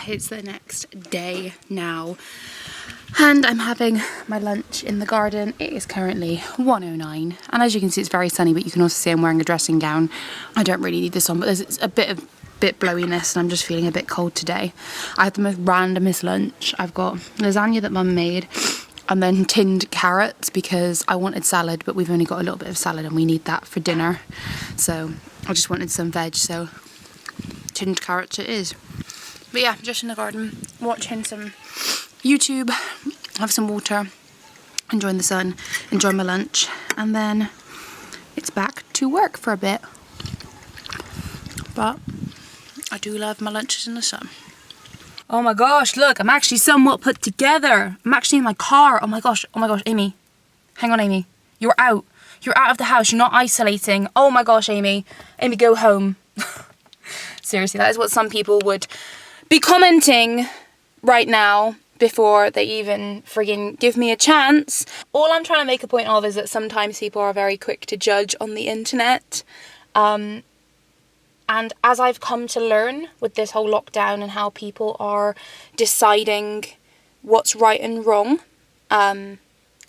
It's the next day now, and I'm having my lunch in the garden. It is currently 1:09, and as you can see, it's very sunny, but you can also see I'm wearing a dressing gown. I don't really need this on, but there's a bit blowiness, and I'm just feeling a bit cold today. I had the most randomest lunch. I've got lasagna that Mum made, and then tinned carrots because I wanted salad, but we've only got a little bit of salad and we need that for dinner. So I just wanted some veg, so tinned carrots it is. But yeah, just in the garden, watching some YouTube, have some water, enjoying the sun, enjoy my lunch, and then it's back to work for a bit. But I do love my lunches in the sun. Oh my gosh, look, I'm actually somewhat put together. I'm actually in my car. Oh my gosh, Amy. Hang on, Amy. You're out. You're out of the house. You're not isolating. Oh my gosh, Amy. Amy, go home. Seriously, that is what some people would be commenting right now before they even friggin' give me a chance. All I'm trying to make a point of is that sometimes people are very quick to judge on the internet. And as I've come to learn with this whole lockdown and how people are deciding what's right and wrong, and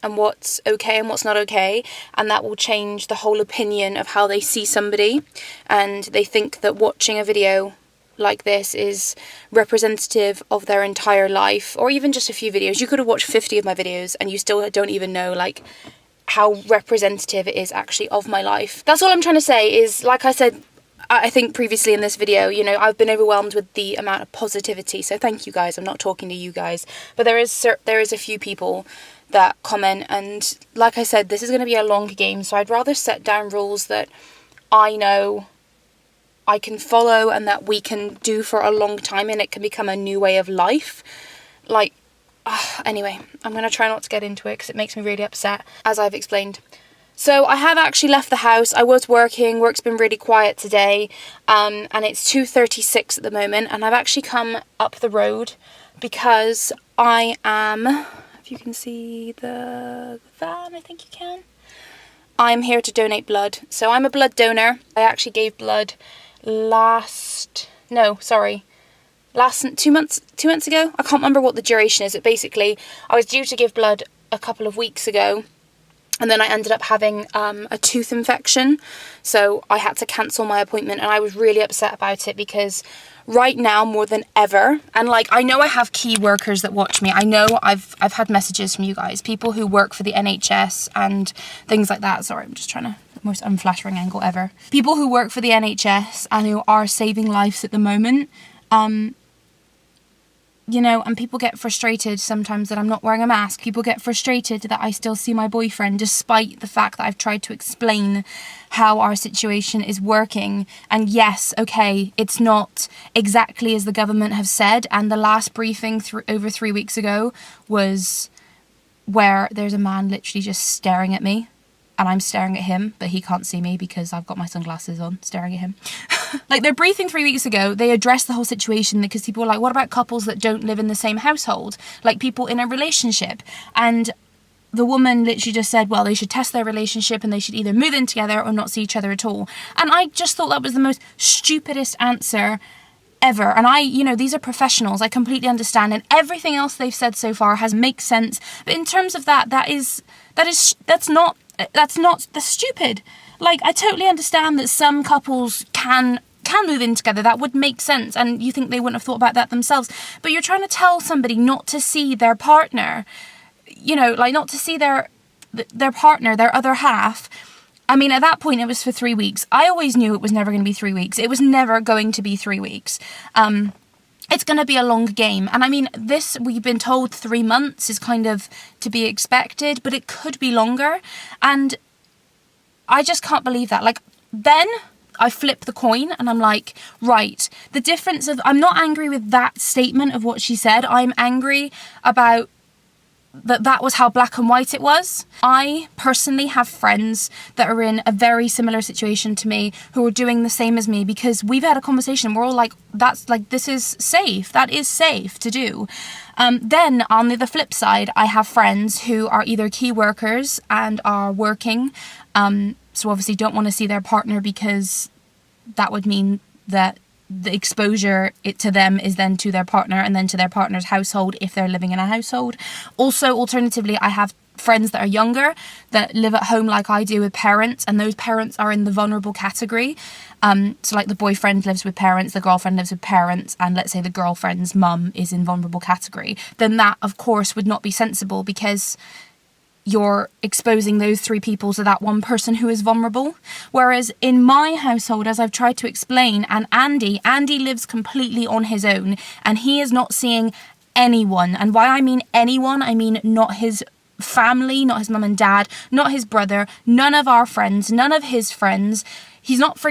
what's okay and what's not okay, and that will change the whole opinion of how they see somebody, and they think that watching a video like this is representative of their entire life, or even just a few videos. You could have watched 50 of my videos and you still don't even know like how representative it is actually of my life. That's all I'm trying to say is, like I said, I think previously in this video, you know, I've been overwhelmed with the amount of positivity, so thank you guys. I'm not talking to you guys, but there is a few people that comment, and like I said, this is going to be a long game, so I'd rather set down rules that I know I can follow and that we can do for a long time, and it can become a new way of life. Like, anyway, I'm going to try not to get into it because it makes me really upset, as I've explained. So I have actually left the house. I was working. Work's been really quiet today, and it's 2:36 at the moment, and I've actually come up the road because I am, if you can see the van, I think you can. I'm here to donate blood. So I'm a blood donor. I actually gave blood two months ago. I can't remember what the duration is, but basically I was due to give blood a couple of weeks ago, and then I ended up having a tooth infection, so I had to cancel my appointment, and I was really upset about it because right now more than ever, and like I know I have key workers that watch me. I know I've had messages from you guys, people who work for the NHS and things like that. Sorry, I'm just trying to, most unflattering angle ever. People who work for the NHS and who are saving lives at the moment, you know, and people get frustrated sometimes that I'm not wearing a mask. People get frustrated that I still see my boyfriend despite the fact that I've tried to explain how our situation is working. And yes, okay, it's not exactly as the government have said, and the last briefing over 3 weeks ago was where there's a man literally just staring at me, and I'm staring at him, but he can't see me because I've got my sunglasses on, staring at him. Like, their briefing 3 weeks ago, they addressed the whole situation because people were like, what about couples that don't live in the same household? Like, people in a relationship. And the woman literally just said, well, they should test their relationship and they should either move in together or not see each other at all. And I just thought that was the most stupidest answer ever. And you know, these are professionals. I completely understand. And everything else they've said so far makes sense. But in terms of that's stupid. Like, I totally understand that some couples can move in together. That would make sense. And you think they wouldn't have thought about that themselves. But you're trying to tell somebody not to see their partner, you know, like not to see their partner, their other half. I mean, at that point, it was for 3 weeks. I always knew it was never going to be 3 weeks. It was never going to be 3 weeks. It's going to be a long game. And I mean, we've been told 3 months is kind of to be expected, but it could be longer. And I just can't believe that. Like, then I flip the coin and I'm like, right, the difference of, I'm not angry with that statement of what she said. I'm angry about that was how black and white it was. I personally have friends that are in a very similar situation to me who are doing the same as me, because we've had a conversation. We're all like, this is safe. That is safe to do. Then on the flip side, I have friends who are either key workers and are working, so obviously don't want to see their partner because that would mean that the exposure to them is then to their partner and then to their partner's household if they're living in a household. Also, alternatively, I have friends that are younger that live at home like I do with parents, and those parents are in the vulnerable category. So like the boyfriend lives with parents, the girlfriend lives with parents, and let's say the girlfriend's mum is in vulnerable category, then that of course would not be sensible, because you're exposing those 3 people to that one person who is vulnerable. Whereas in my household, as I've tried to explain, and Andy lives completely on his own, and he is not seeing anyone. And by I mean anyone, I mean not his family, not his mum and dad, not his brother, none of our friends, none of his friends. He's not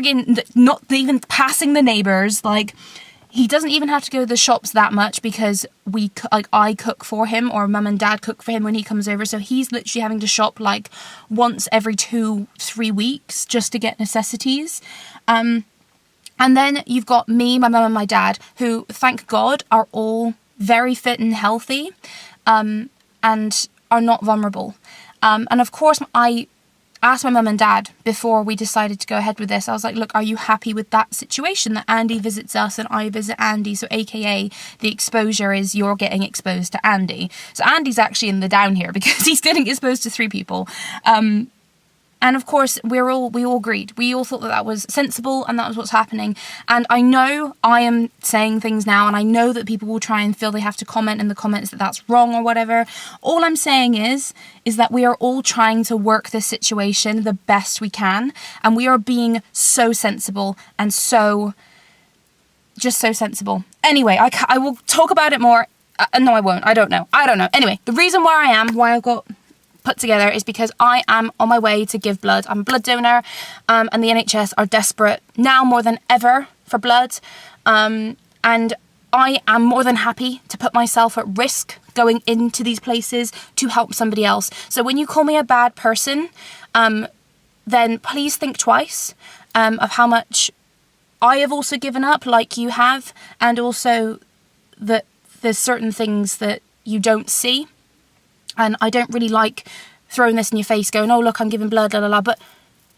not even passing the neighbours. Like, he doesn't even have to go to the shops that much, because I cook for him, or mum and dad cook for him when he comes over. So he's literally having to shop like once every 2-3 weeks just to get necessities. And then you've got me, my mum and my dad, who, thank God, are all very fit and healthy, and are not vulnerable. And of course, I asked my mum and dad before we decided to go ahead with this. I was like, look, are you happy with that situation, that Andy visits us and I visit Andy? So AKA the exposure is you're getting exposed to Andy. So Andy's actually in the down here because he's getting exposed to 3 people. And of course, we all agreed. We all thought that that was sensible, and that was what's happening. And I know I am saying things now, and I know that people will try and feel they have to comment in the comments that that's wrong or whatever. All I'm saying is that we are all trying to work this situation the best we can, and we are being so sensible and just so sensible. Anyway, I will talk about it more. No, I won't. I don't know. Anyway, the reason why I've got put together is because I am on my way to give blood. I'm a blood donor, and the NHS are desperate now more than ever for blood, and I am more than happy to put myself at risk going into these places to help somebody else. So when you call me a bad person, then please think twice of how much I have also given up like you have, and also that there's certain things that you don't see. And I don't really like throwing this in your face going, oh, look, I'm giving blood, la, la, la. But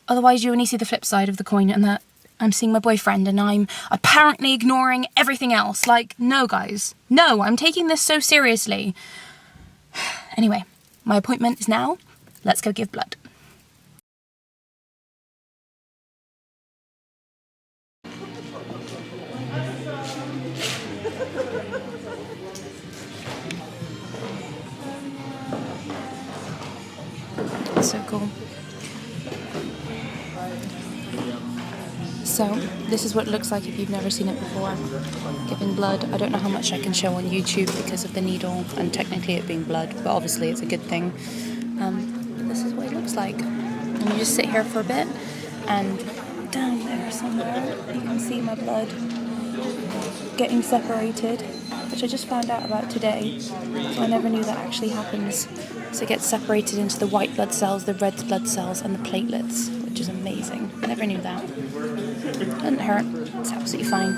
otherwise you only see the flip side of the coin, and that I'm seeing my boyfriend and I'm apparently ignoring everything else. Like, no, guys. No, I'm taking this so seriously. Anyway, my appointment is now. Let's go give blood. So cool. So this is what it looks like if you've never seen it before. Giving blood. I don't know how much I can show on YouTube because of the needle and technically it being blood, but obviously it's a good thing. This is what it looks like. And you just sit here for a bit, and down there somewhere you can see my blood getting separated, which I just found out about today. So I never knew that actually happens. So it gets separated into the white blood cells, the red blood cells, and the platelets, which is amazing. I never knew that. Doesn't hurt. It's absolutely fine.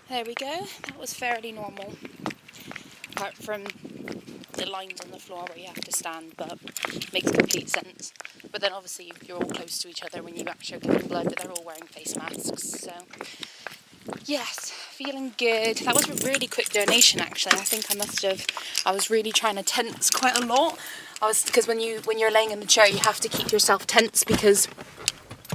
There we go. That was fairly normal. Apart from the lines on the floor where you have to stand, but makes complete sense. But then obviously you're all close to each other when you actually are giving blood, but they're all wearing face masks, so... Yes, feeling good. That was a really quick donation actually. I think I was really trying to tense quite a lot. Because when you're laying in the chair you have to keep yourself tense because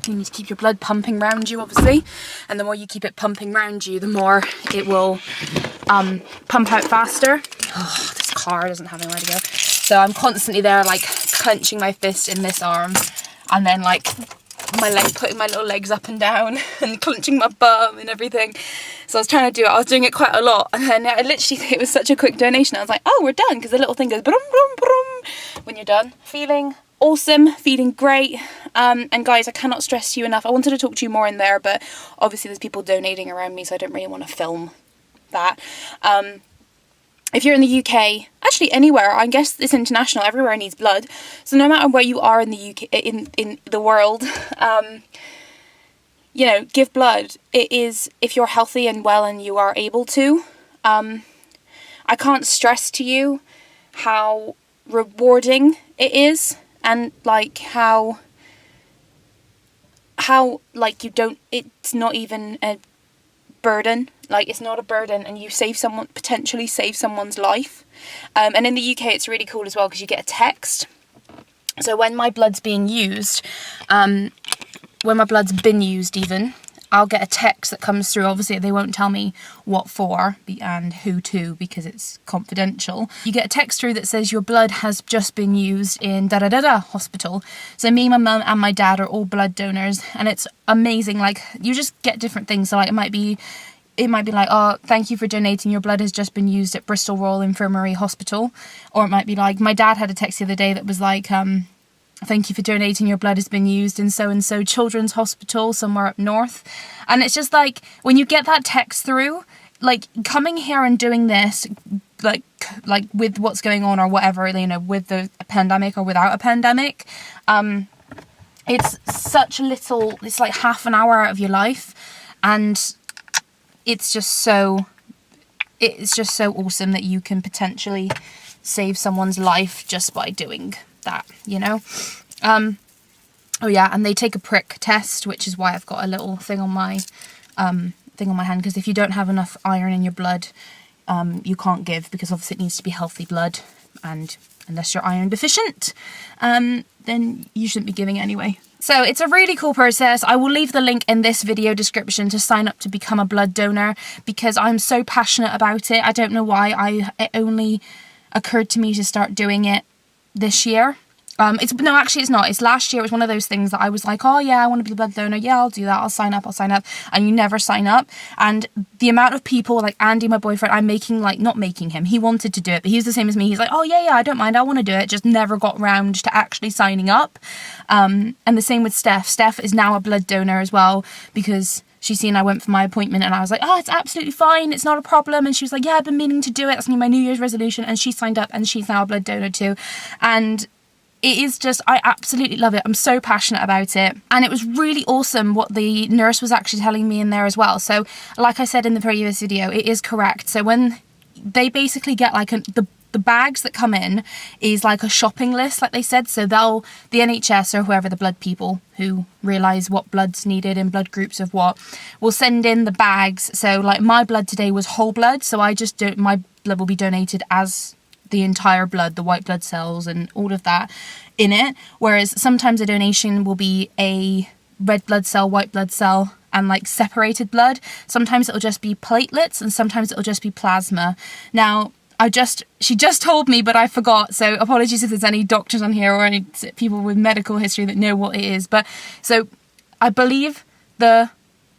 you need to keep your blood pumping round you obviously. And the more you keep it pumping round you, the more it will pump out faster. Oh, this car doesn't have anywhere to go. So I'm constantly there like clenching my fist in this arm and then like putting my little legs up and down and clenching my bum and everything. So I was trying to do it. I was doing it quite a lot, and then it was such a quick donation. I was like, oh, we're done, because the little thing goes brum brum brum when you're done. Feeling awesome, feeling great. And guys, I cannot stress to you enough. I wanted to talk to you more in there, but obviously there's people donating around me, so I don't really want to film that. If you're in the UK, actually anywhere, I guess it's international, everywhere needs blood. So no matter where you are in the UK, in the world, you know, give blood. It is, if you're healthy and well and you are able to. I can't stress to you how rewarding it is, and like how how, like, it's not even a burden. Like, it's not a burden, and you potentially save someone's life. And in the UK, it's really cool as well, because you get a text. So when my blood's being used, when my blood's been used even, I'll get a text that comes through. Obviously, they won't tell me what for and who to, because it's confidential. You get a text through that says your blood has just been used in da-da-da-da hospital. So me, my mum and my dad are all blood donors, and it's amazing. Like, you just get different things. So like, it might be like, oh, thank you for donating, your blood has just been used at Bristol Royal Infirmary Hospital. Or it might be like, my dad had a text the other day that was like, thank you for donating, your blood has been used in so-and-so children's hospital somewhere up north. And it's just like, when you get that text through, like, coming here and doing this, like with what's going on or whatever, you know, with the pandemic or without a pandemic, it's such little, it's like half an hour out of your life, and it's just so awesome that you can potentially save someone's life just by doing that, you know. Oh yeah, and they take a prick test, which is why I've got a little thing on my hand, because if you don't have enough iron in your blood, you can't give, because obviously it needs to be healthy blood, and unless you're iron deficient, then you shouldn't be giving anyway. So it's a really cool process. I will leave the link in this video description to sign up to become a blood donor, because I'm so passionate about it. I don't know why it only occurred to me to start doing it this year. It's not. It's last year. It was one of those things that I was like, oh yeah, I want to be a blood donor. Yeah, I'll do that. I'll sign up. And you never sign up. And the amount of people, like Andy, my boyfriend, not making him. He wanted to do it, but he's the same as me. He's like, oh yeah, I don't mind. I want to do it. Just never got round to actually signing up. And the same with Steph. Steph is now a blood donor as well, because she's seen I went for my appointment, and I was like, oh, it's absolutely fine, it's not a problem. And she was like, yeah, I've been meaning to do it. That's my New Year's resolution. And she signed up, and she's now a blood donor too. And it is just, I absolutely love it. I'm so passionate about it. And it was really awesome what the nurse was actually telling me in there as well. So like I said in the previous video, it is correct. So when they basically get like the bags that come in is like a shopping list, like they said. So the NHS or whoever, the blood people who realise what blood's needed in blood groups of what, will send in the bags. So like my blood today was whole blood. So my blood will be donated as the entire blood, the white blood cells and all of that in it. Whereas sometimes a donation will be a red blood cell, white blood cell, and like separated blood. Sometimes it'll just be platelets, and sometimes it'll just be plasma. Now, she just told me, but I forgot. So apologies if there's any doctors on here or any people with medical history that know what it is. But so I believe the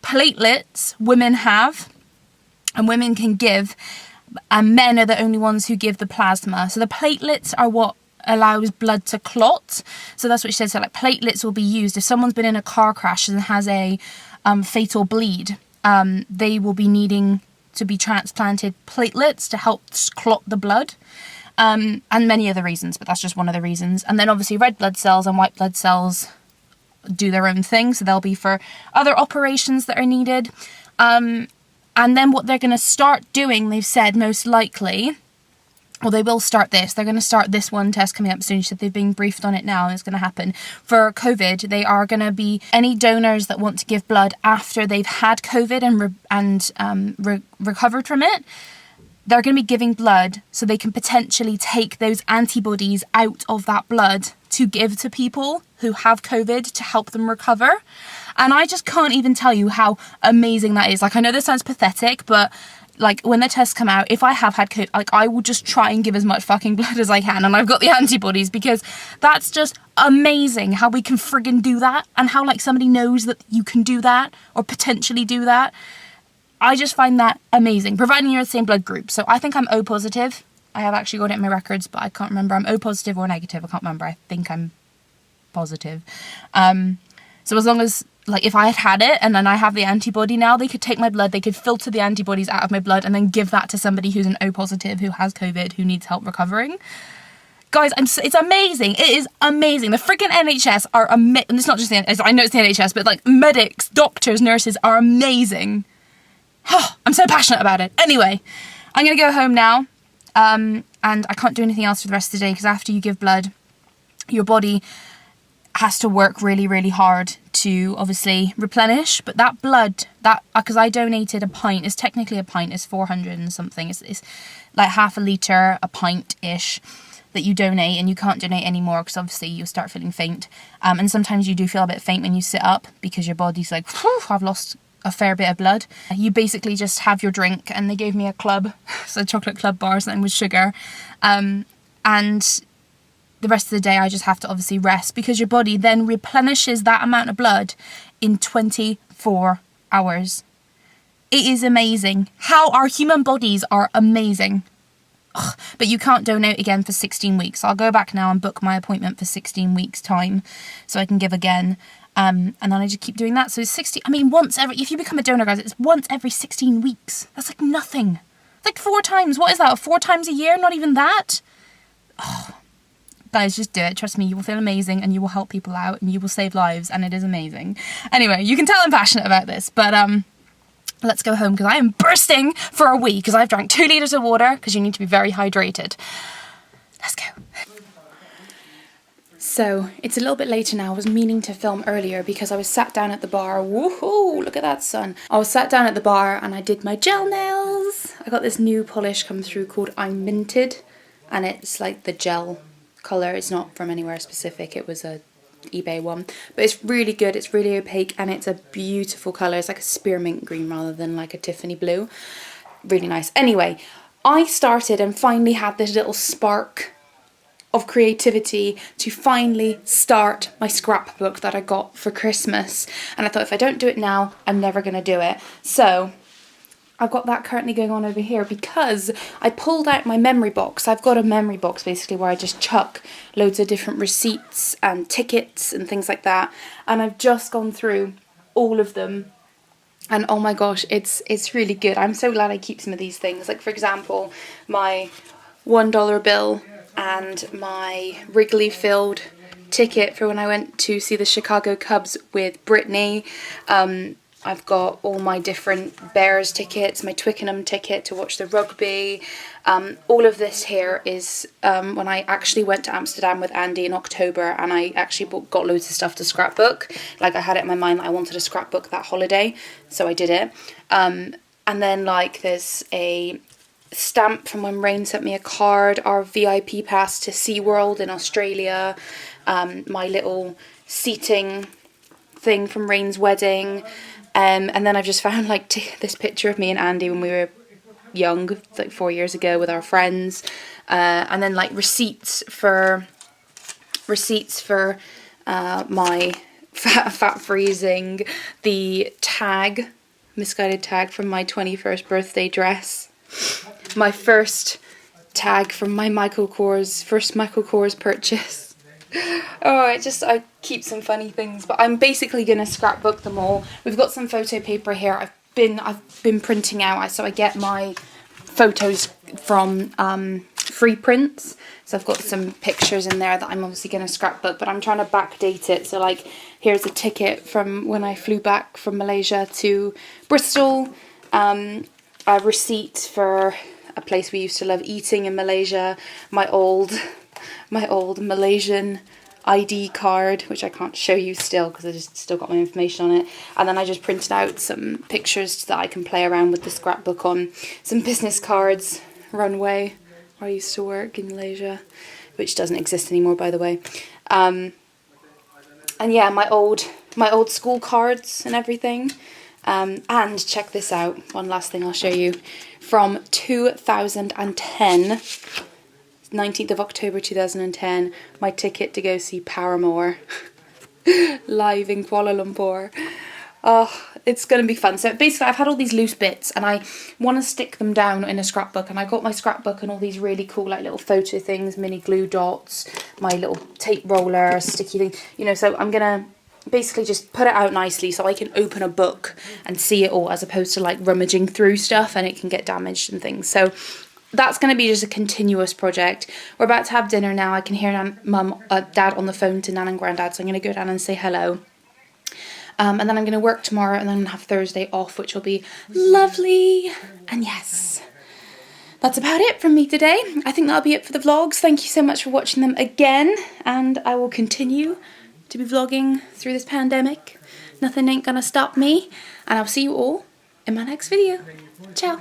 platelets women have and women can give, and men are the only ones who give the plasma. So the platelets are what allows blood to clot. So that's what she said. So like platelets will be used if someone's been in a car crash and has a fatal bleed. They will be needing to be transplanted platelets to help clot the blood, and many other reasons, but that's just one of the reasons. And then obviously red blood cells and white blood cells do their own thing, so they'll be for other operations that are needed. And then what they're going to start doing, they've said most likely, well, they will start this. They're going to start this one test coming up soon. She said they've been briefed on it now, and it's going to happen. For COVID, they are going to be any donors that want to give blood after they've had COVID and recovered from it. They're going to be giving blood so they can potentially take those antibodies out of that blood to give to people who have COVID to help them recover. And I just can't even tell you how amazing that is. Like, I know this sounds pathetic, but like when the tests come out, if I have had COVID, like I will just try and give as much fucking blood as I can, and I've got the antibodies, because that's just amazing how we can friggin' do that, and how like somebody knows that you can do that or potentially do that. I just find that amazing, providing you're the same blood group. So I think I'm O positive. I have actually got it in my records, but I can't remember. I'm O positive or negative. I can't remember. I think I'm positive. So as long as, like, if I had it and then I have the antibody now, they could take my blood, they could filter the antibodies out of my blood and then give that to somebody who's an O positive, who has COVID, who needs help recovering. Guys, it's amazing. It is amazing. The freaking NHS are and it's not just the NHS, I know it's the NHS, but like medics, doctors, nurses are amazing. I'm so passionate about it. Anyway, I'm going to go home now, and I can't do anything else for the rest of the day, because after you give blood, your body has to work really, really hard to obviously replenish. But that blood, because I donated a pint, it's technically a pint, it's 400 and something, it's like half a litre, a pint-ish that you donate, and you can't donate anymore because obviously you'll start feeling faint. And sometimes you do feel a bit faint when you sit up because your body's like, whew, I've lost a fair bit of blood. You basically just have your drink, and they gave me a club, so a chocolate club bar, something with sugar, and the rest of the day I just have to obviously rest, because your body then replenishes that amount of blood in 24 hours. It is amazing how our human bodies are amazing. Ugh, but you can't donate again for 16 weeks. So I'll go back now and book my appointment for 16 weeks time so I can give again. And then I just keep doing that. So it's 60, I mean, if you become a donor, guys, it's once every 16 weeks. That's like nothing. It's like 4 times. What is that? 4 times a year? Not even that? Oh, guys, just do it. Trust me, you will feel amazing, and you will help people out, and you will save lives, and it is amazing. Anyway, you can tell I'm passionate about this, but let's go home because I am bursting for a wee because I've drank 2 litres of water because you need to be very hydrated. Let's go. So it's a little bit later now. I was meaning to film earlier because I was sat down at the bar. Woohoo, look at that sun. I was sat down at the bar and I did my gel nails. I got this new polish come through called I'm Minted, and it's like the gel colour. It's not from anywhere specific. It was a eBay one, but it's really good. It's really opaque and it's a beautiful colour. It's like a spearmint green rather than like a Tiffany blue. Really nice. Anyway, I started and finally had this little spark of creativity to finally start my scrapbook that I got for Christmas, and I thought if I don't do it now, I'm never going to do it. So I've got that currently going on over here because I pulled out my memory box. I've got a memory box basically where I just chuck loads of different receipts and tickets and things like that, and I've just gone through all of them, and oh my gosh, it's really good. I'm so glad I keep some of these things. Like for example, my $1 bill and my Wrigley filled ticket for when I went to see the Chicago Cubs with Brittany. I've got all my different Bears tickets, my Twickenham ticket to watch the rugby. All of this here is when I actually went to Amsterdam with Andy in October, and I actually got loads of stuff to scrapbook. Like I had it in my mind that I wanted to scrapbook that holiday, so I did it. And then like there's a stamp from when Rain sent me a card, our VIP pass to SeaWorld in Australia, my little seating thing from Rain's wedding. And then I've just found like this picture of me and Andy when we were young, like 4 years ago with our friends, and then like receipts for my fat freezing, the tag, misguided tag from my 21st birthday dress, my first tag from my first Michael Kors purchase. Oh, I keep some funny things, but I'm basically gonna scrapbook them all. We've got some photo paper here. I've been printing out, so I get my photos from free prints. So I've got some pictures in there that I'm obviously gonna scrapbook, but I'm trying to backdate it. So like, here's a ticket from when I flew back from Malaysia to Bristol. A receipt for a place we used to love eating in Malaysia. My old Malaysian ID card, which I can't show you still because I just still got my information on it. And then I just printed out some pictures that I can play around with the scrapbook on. Some business cards, Runway, where I used to work in Malaysia, which doesn't exist anymore, by the way. And yeah, my old school cards and everything. And check this out, one last thing I'll show you. From 2010, 19th of October 2010, my ticket to go see Paramore live in Kuala Lumpur. Oh, it's going to be fun. So basically I've had all these loose bits and I want to stick them down in a scrapbook, and I got my scrapbook and all these really cool like little photo things, mini glue dots, my little tape roller, sticky thing, you know, so I'm going to basically just put it out nicely so I can open a book and see it all, as opposed to like rummaging through stuff and it can get damaged and things. So that's going to be just a continuous project. We're about to have dinner now. I can hear Dad on the phone to Nan and Grandad, so I'm going to go down and say hello. And then I'm going to work tomorrow and then have Thursday off, which will be lovely. And yes, that's about it from me today. I think that'll be it for the vlogs. Thank you so much for watching them again, and I will continue to be vlogging through this pandemic. Nothing ain't gonna stop me. And I'll see you all in my next video. Ciao.